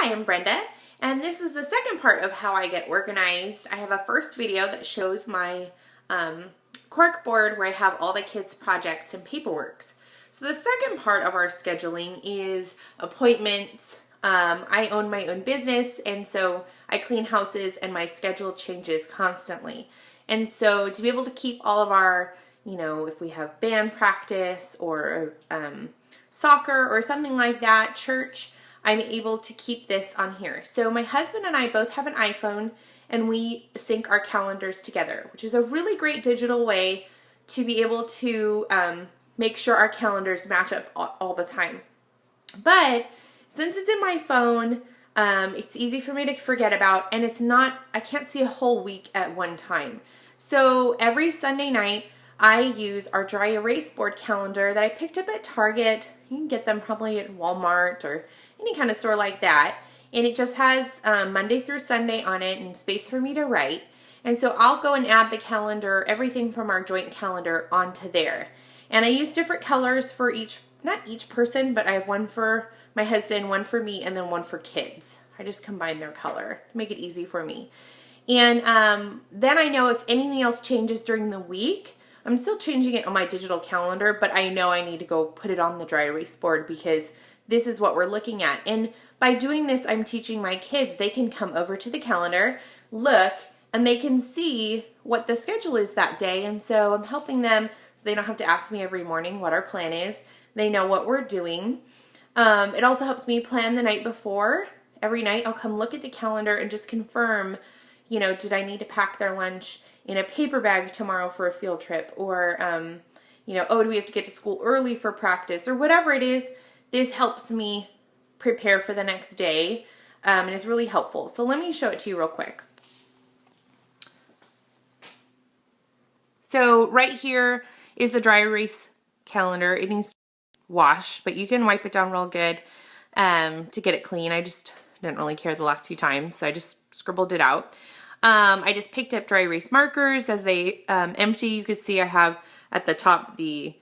Hi, I'm Brenda, and this is the second part of how I get organized. I have a first video that shows my cork board where I have all the kids' projects and paperworks. So the second part of our scheduling is appointments. I own my own business, and so I clean houses and my schedule changes constantly. And so to be able to keep all of our, if we have band practice or soccer or something like that, church, I'm able to keep this on here. So my husband and I both have an iPhone, and we sync our calendars together, which is a really great digital way to be able to make sure our calendars match up all the time. But since it's in my phone, it's easy for me to forget about, and I can't see a whole week at one time. So every Sunday night, I use our dry erase board calendar that I picked up at Target. You can get them probably at Walmart or any kind of store like that. And it just has Monday through Sunday on it and space for me to write. And so I'll go and add the calendar, everything from our joint calendar onto there. And I use different colors for not each person, but I have one for my husband, one for me, and then one for kids. I just combine their color to make it easy for me. And then I know if anything else changes during the week, I'm still changing it on my digital calendar, but I know I need to go put it on the dry erase board because this is what we're looking at. And by doing this, I'm teaching my kids. They can come over to the calendar, look, and they can see what the schedule is that day. And so I'm helping them so they don't have to ask me every morning what our plan is. They know what we're doing. It also helps me plan the night before. Every night I'll come look at the calendar and just confirm, did I need to pack their lunch in a paper bag tomorrow for a field trip? Or, do we have to get to school early for practice? Or whatever it is, this helps me prepare for the next day and is really helpful. So let me show it to you real quick. So right here is the dry erase calendar. It needs to wash, but you can wipe it down real good to get it clean. I just didn't really care the last few times, so I just scribbled it out. I just picked up dry erase markers as they empty. You can see I have at the top the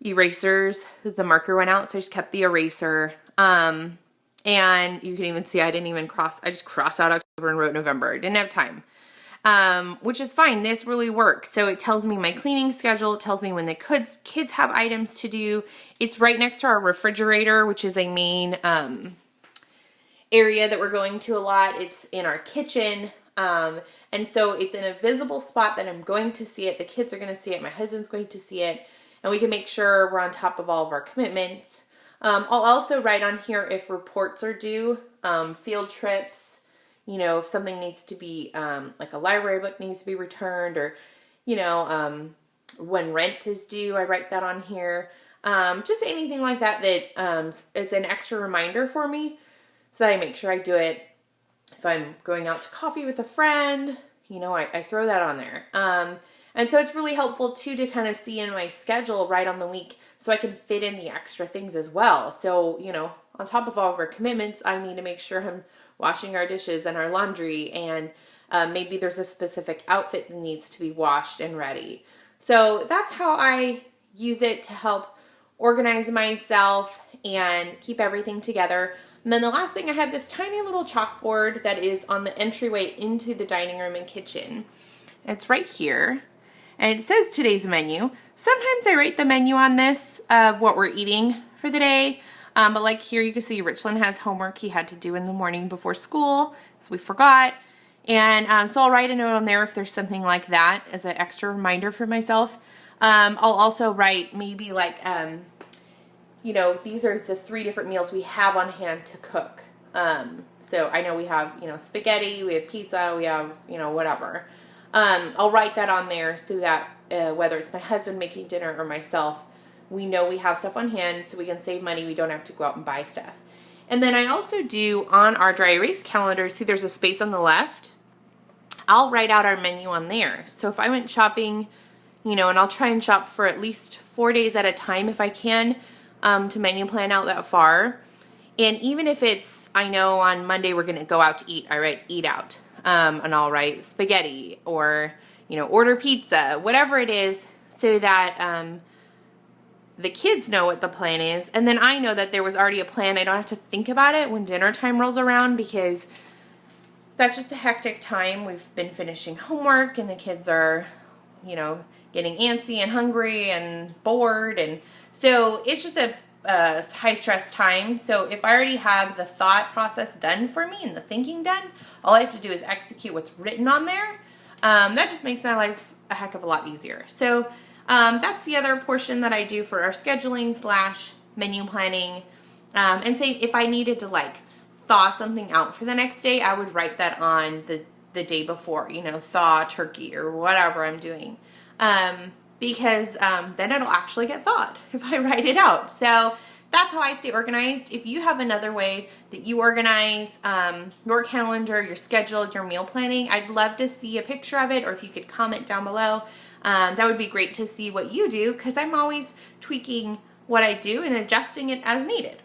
erasers. The marker went out, so I just kept the eraser. And you can even see I just crossed out October and wrote November. I didn't have time. Which is fine. This really works. So it tells me my cleaning schedule. It tells me when the kids have items to do. It's right next to our refrigerator, which is a main area that we're going to a lot. It's in our kitchen. And so it's in a visible spot that I'm going to see it. The kids are going to see it. My husband's going to see it. And we can make sure we're on top of all of our commitments. I'll also write on here if reports are due, field trips, if something needs to be, like a library book needs to be returned, or, when rent is due, I write that on here. Just anything like that it's an extra reminder for me so that I make sure I do it. If I'm going out to coffee with a friend, I throw that on there. And so it's really helpful too to kind of see in my schedule right on the week so I can fit in the extra things as well. So, on top of all of our commitments, I need to make sure I'm washing our dishes and our laundry, and maybe there's a specific outfit that needs to be washed and ready. So that's how I use it to help organize myself and keep everything together. And then the last thing, I have this tiny little chalkboard that is on the entryway into the dining room and kitchen. It's right here. And it says today's menu. Sometimes I write the menu on this of what we're eating for the day. But like here you can see Richland has homework he had to do in the morning before school, so we forgot. And so I'll write a note on there if there's something like that as an extra reminder for myself. I'll also write maybe like, these are the 3 different meals we have on hand to cook. So I know we have, spaghetti, we have pizza, we have, whatever. I'll write that on there so that whether it's my husband making dinner or myself, we know we have stuff on hand so we can save money. We don't have to go out and buy stuff. And then I also do on our dry erase calendar, see there's a space on the left. I'll write out our menu on there. So if I went shopping, and I'll try and shop for at least 4 days at a time if I can, to menu plan out that far. And even if it's, I know on Monday we're going to go out to eat, I write eat out. And I'll write spaghetti or, order pizza, whatever it is, so that the kids know what the plan is, and then I know that there was already a plan. I don't have to think about it when dinner time rolls around, because that's just a hectic time. We've been finishing homework and the kids are, you know, getting antsy and hungry and bored, and so it's just a high stress time. So if I already have the thought process done for me and the thinking done, all I have to do is execute what's written on there. That just makes my life a heck of a lot easier. So that's the other portion that I do for our scheduling / menu planning. And say if I needed to like thaw something out for the next day, I would write that on the day before, you know, thaw turkey or whatever I'm doing. Because then it'll actually get thawed if I write it out. So that's how I stay organized. If you have another way that you organize your calendar, your schedule, your meal planning, I'd love to see a picture of it, or if you could comment down below. That would be great to see what you do, because I'm always tweaking what I do and adjusting it as needed.